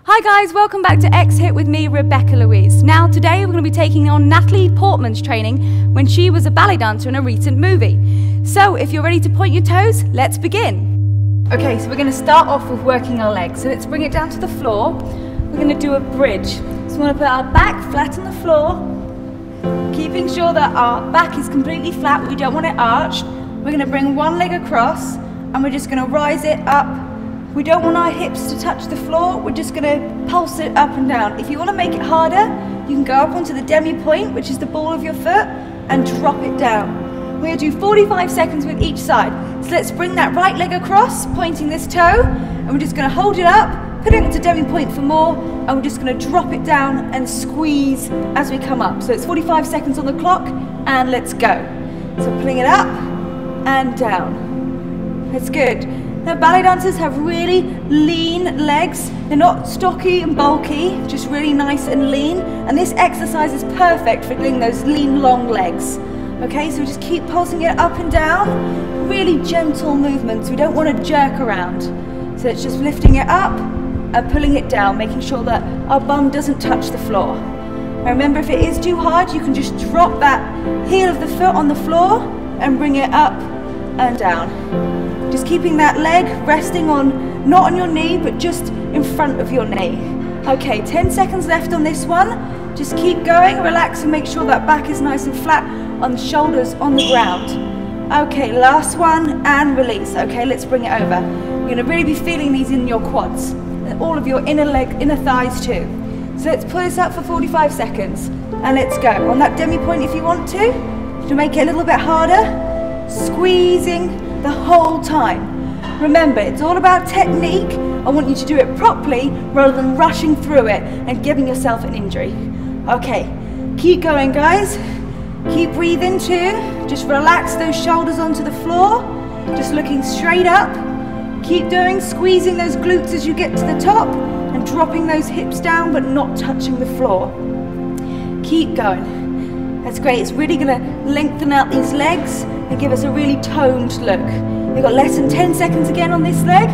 Hi guys, welcome back to XHIT with me, Rebecca-Louise. Now today we're going to be taking on Natalie Portman's training when she was a ballet dancer in a recent movie. So if you're ready to point your toes, let's begin. Okay, so we're going to start off with working our legs. So let's bring it down to the floor. We're going to do a bridge. So we want to put our back flat on the floor, keeping sure that our back is completely flat. We don't want it arched. We're going to bring one leg across and we're just going to rise it up. We don't want our hips to touch the floor, we're just going to pulse it up and down. If you want to make it harder, you can go up onto the demi-point, which is the ball of your foot, and drop it down. We're going to do 45 seconds with each side. So let's bring that right leg across, pointing this toe, and we're just going to hold it up, put it onto demi-point for more, and we're just going to drop it down and squeeze as we come up. So it's 45 seconds on the clock, and let's go. So pulling it up and down. That's good. Now ballet dancers have really lean legs. They're not stocky and bulky, just really nice and lean. And this exercise is perfect for doing those lean, long legs. Okay, so just keep pulsing it up and down. Really gentle movements. We don't want to jerk around. So it's just lifting it up and pulling it down, making sure that our bum doesn't touch the floor. Now remember, if it is too hard, you can just drop that heel of the foot on the floor and bring it up and down. Just keeping that leg resting on, not on your knee, but just in front of your knee. Okay, 10 seconds left on this one. Just keep going, relax and make sure that back is nice and flat on the shoulders on the ground. Okay, last one and release. Okay, let's bring it over. You're gonna really be feeling these in your quads, and all of your inner thighs too. So let's pull this up for 45 seconds and let's go. On that demi-point if you want to make it a little bit harder, squeezing the whole time. Remember, it's all about technique. I want you to do it properly rather than rushing through it and giving yourself an injury. Okay, keep going guys. Keep breathing too. Just relax those shoulders onto the floor. Just looking straight up. Keep doing, squeezing those glutes as you get to the top and dropping those hips down but not touching the floor. Keep going. That's great. It's really going to lengthen out these legs and give us a really toned look. We've got less than 10 seconds again on this leg.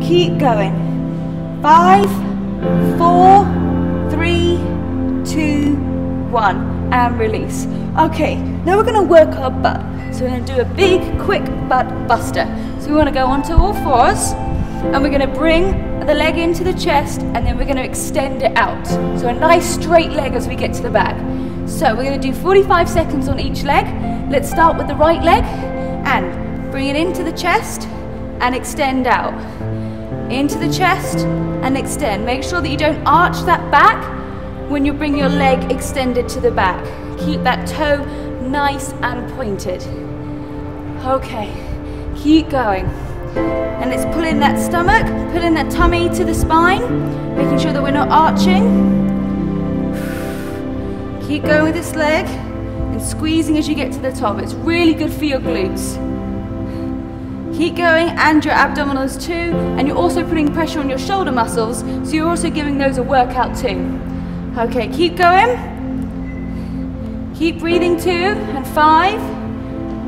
Keep going. 5, 4, 3, 2, 1, and release. Okay, now we're going to work our butt. So we're going to do a big, quick butt buster. So we want to go onto all fours, and we're going to bring the leg into the chest, and then we're going to extend it out. So a nice straight leg as we get to the back. So we're going to do 45 seconds on each leg. Let's start with the right leg and bring it into the chest and extend out. Into the chest and extend. Make sure that you don't arch that back when you bring your leg extended to the back. Keep that toe nice and pointed. Okay, keep going. And let's pull in that stomach, pull in that tummy to the spine, making sure that we're not arching. Keep going with this leg and squeezing as you get to the top. It's really good for your glutes. Keep going, and your abdominals too, and you're also putting pressure on your shoulder muscles, so you're also giving those a workout too. Okay, keep going. Keep breathing too, and 5,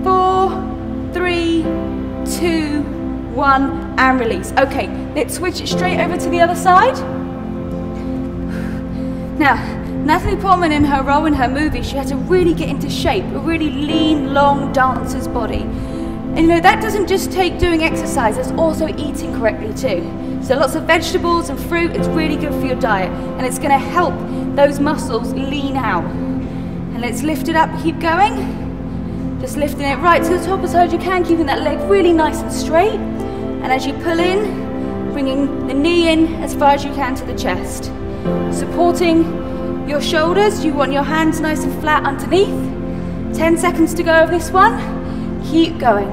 4, 3, 2, 1, and release. Okay, let's switch it straight over to the other side. Now, Natalie Portman, in her role in her movie, she had to really get into shape, a really lean, long dancer's body. And you know, that doesn't just take doing exercise, it's also eating correctly too. So lots of vegetables and fruit, it's really good for your diet, and it's going to help those muscles lean out. And let's lift it up, keep going. Just lifting it right to the top as hard as you can, keeping that leg really nice and straight. And as you pull in, bringing the knee in as far as you can to the chest. Supporting your shoulders, you want your hands nice and flat underneath. 10 seconds to go of this one. Keep going.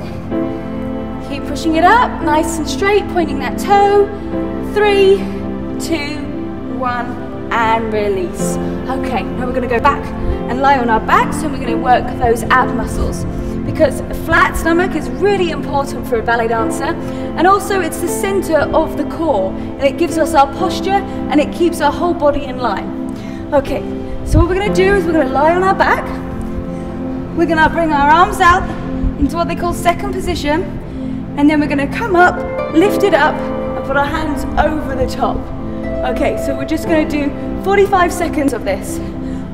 Keep pushing it up, nice and straight, pointing that toe. 3, 2, 1, and release. Okay, now we're going to go back and lie on our backs, and we're going to work those ab muscles. Because a flat stomach is really important for a ballet dancer, and also it's the center of the core, and it gives us our posture and it keeps our whole body in line. Okay, so what we're going to do is we're going to lie on our back. We're going to bring our arms out into what they call second position, and then we're going to come up, lift it up, and put our hands over the top. Okay, so we're just going to do 45 seconds of this.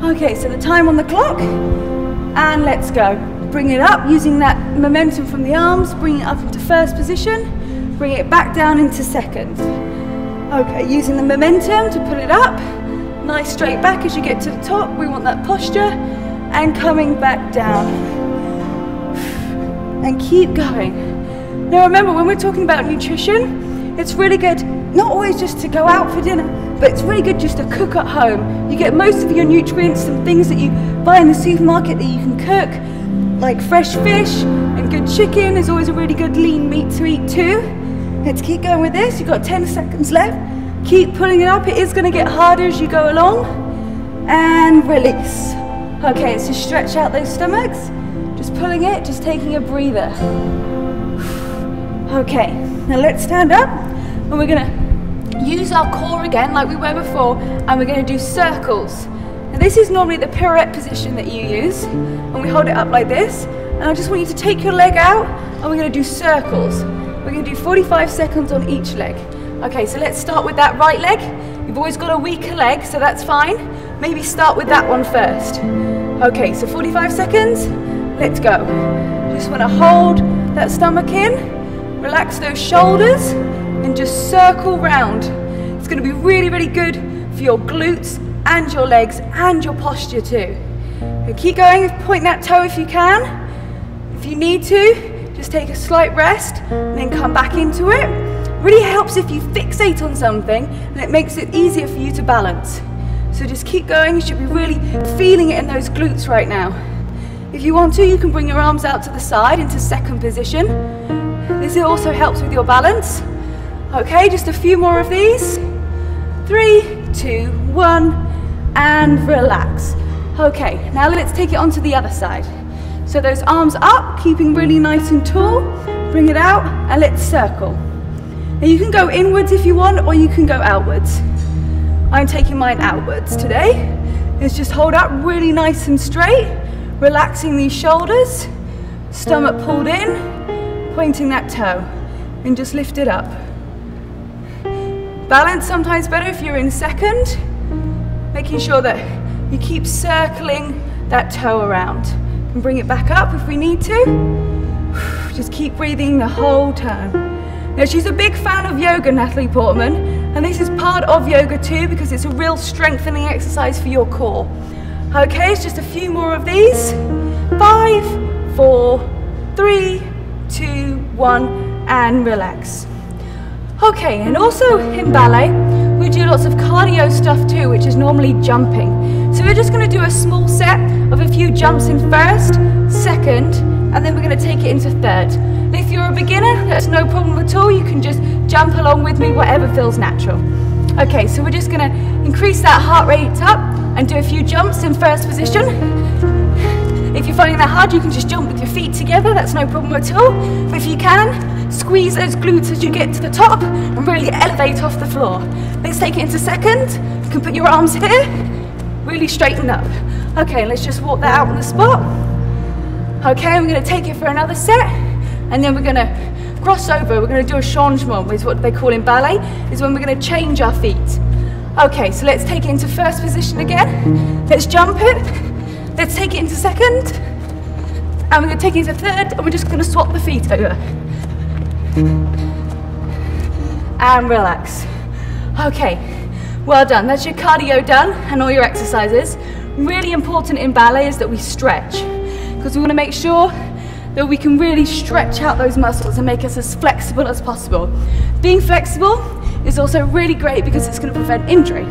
Okay, so the time on the clock, and let's go. Bring it up using that momentum from the arms, bring it up into first position, bring it back down into second. Okay, using the momentum to put it up, nice straight back as you get to the top. We want that posture, and coming back down. And keep going. Now remember, when we're talking about nutrition, it's really good not always just to go out for dinner, but it's really good just to cook at home. You get most of your nutrients and things that you buy in the supermarket that you can cook, like fresh fish and good chicken is always a really good lean meat to eat too. Let's keep going with this. You've got 10 seconds left. Keep pulling it up. It is going to get harder as you go along. And release. Okay, so stretch out those stomachs. Just pulling it, just taking a breather. Okay, now let's stand up and we're going to use our core again like we were before, and we're going to do circles. Now this is normally the pirouette position that you use, and we hold it up like this, and I just want you to take your leg out and we're going to do circles. We're going to do 45 seconds on each leg. Okay, so let's start with that right leg. You've always got a weaker leg, so that's fine. Maybe start with that one first. Okay, so 45 seconds, let's go. Just want to hold that stomach in, relax those shoulders, and just circle round. It's going to be really, really good for your glutes and your legs and your posture too. And keep going, point that toe if you can. If you need to, just take a slight rest and then come back into it. Really helps if you fixate on something, and it makes it easier for you to balance. So just keep going. You should be really feeling it in those glutes right now. If you want to, you can bring your arms out to the side into second position. This also helps with your balance. Okay, just a few more of these. 3, 2, 1, and relax. Okay, now let's take it onto the other side. So those arms up, keeping really nice and tall. Bring it out, and let's circle. Now you can go inwards if you want, or you can go outwards. I'm taking mine outwards today. Let's just hold up really nice and straight, relaxing these shoulders, stomach pulled in, pointing that toe, and just lift it up. Balance sometimes better if you're in second, making sure that you keep circling that toe around. And bring it back up if we need to. Just keep breathing the whole time. Now she's a big fan of yoga, Natalie Portman, and this is part of yoga too because it's a real strengthening exercise for your core. Okay, it's just a few more of these. 5, 4, 3, 2, 1, and relax. Okay, and also in ballet, we do lots of cardio stuff too, which is normally jumping. So we're just going to do a small set of a few jumps in first, second, and then we're going to take it into third. And if you're a beginner, that's no problem at all. You can just jump along with me, whatever feels natural. Okay, so we're just going to increase that heart rate up and do a few jumps in first position. If you're finding that hard, you can just jump with your feet together. That's no problem at all. But if you can, squeeze those glutes as you get to the top and really elevate off the floor. Let's take it into second. You can put your arms here, really straighten up. Okay, let's just walk that out on the spot. Okay, we're going to take it for another set, and then we're going to cross over. We're going to do a changement, is what they call in ballet, is when we're going to change our feet. Okay, so let's take it into first position again. Let's jump it. Let's take it into second, and we're going to take it into third, and we're just going to swap the feet over. And relax. Okay, well done. That's your cardio done and all your exercises. Really important in ballet is that we stretch, because we want to make sure that we can really stretch out those muscles and make us as flexible as possible. Being flexible is also really great because it's going to prevent injury.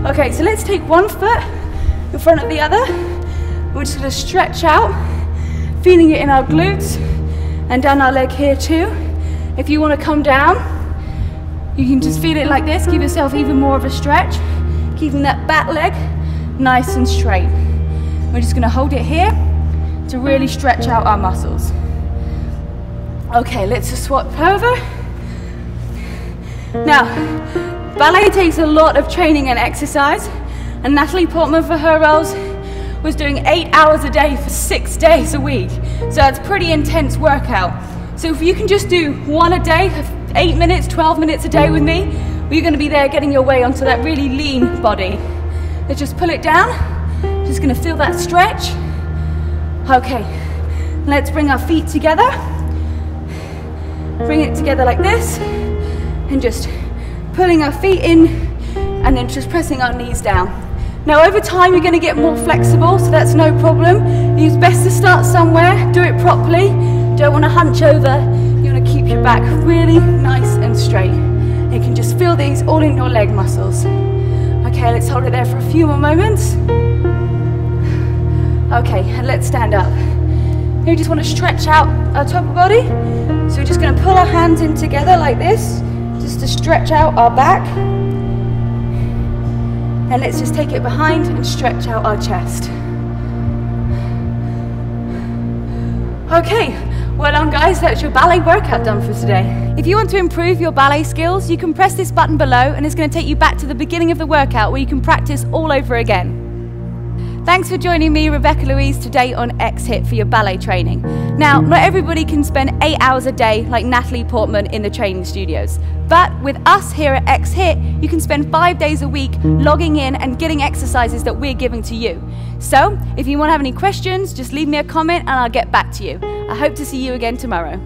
Okay, so let's take one foot in front of the other. We're just going to stretch out, feeling it in our glutes and down our leg here too. If you want to come down, you can just feel it like this. Give yourself even more of a stretch, keeping that back leg nice and straight. We're just going to hold it here to really stretch out our muscles. Okay, let's just swap over. Now, ballet takes a lot of training and exercise, and Natalie Portman for her roles was doing 8 hours a day for 6 days a week. So that's pretty intense workout. So if you can just do one a day, 8 minutes, 12 minutes a day with me, you're going to be there getting your way onto that really lean body. Let's just pull it down. Just going to feel that stretch. Okay, let's bring our feet together. Bring it together like this, and just pulling our feet in, and then just pressing our knees down. Now over time you're going to get more flexible, so that's no problem. It's best to start somewhere, do it properly. Don't want to hunch over. You want to keep your back really nice and straight. You can just feel these all in your leg muscles. Okay, let's hold it there for a few more moments. Okay, and let's stand up. Now we just want to stretch out our top of body. So we're just going to pull our hands in together like this, just to stretch out our back. And let's just take it behind and stretch out our chest. Okay, well done guys, that's your ballet workout done for today. If you want to improve your ballet skills, you can press this button below and it's going to take you back to the beginning of the workout where you can practice all over again. Thanks for joining me, Rebecca-Louise, today on XHIT for your ballet training. Now, not everybody can spend 8 hours a day like Natalie Portman in the training studios. But with us here at XHIT, you can spend 5 days a week logging in and getting exercises that we're giving to you. So, if you want to have any questions, just leave me a comment and I'll get back to you. I hope to see you again tomorrow.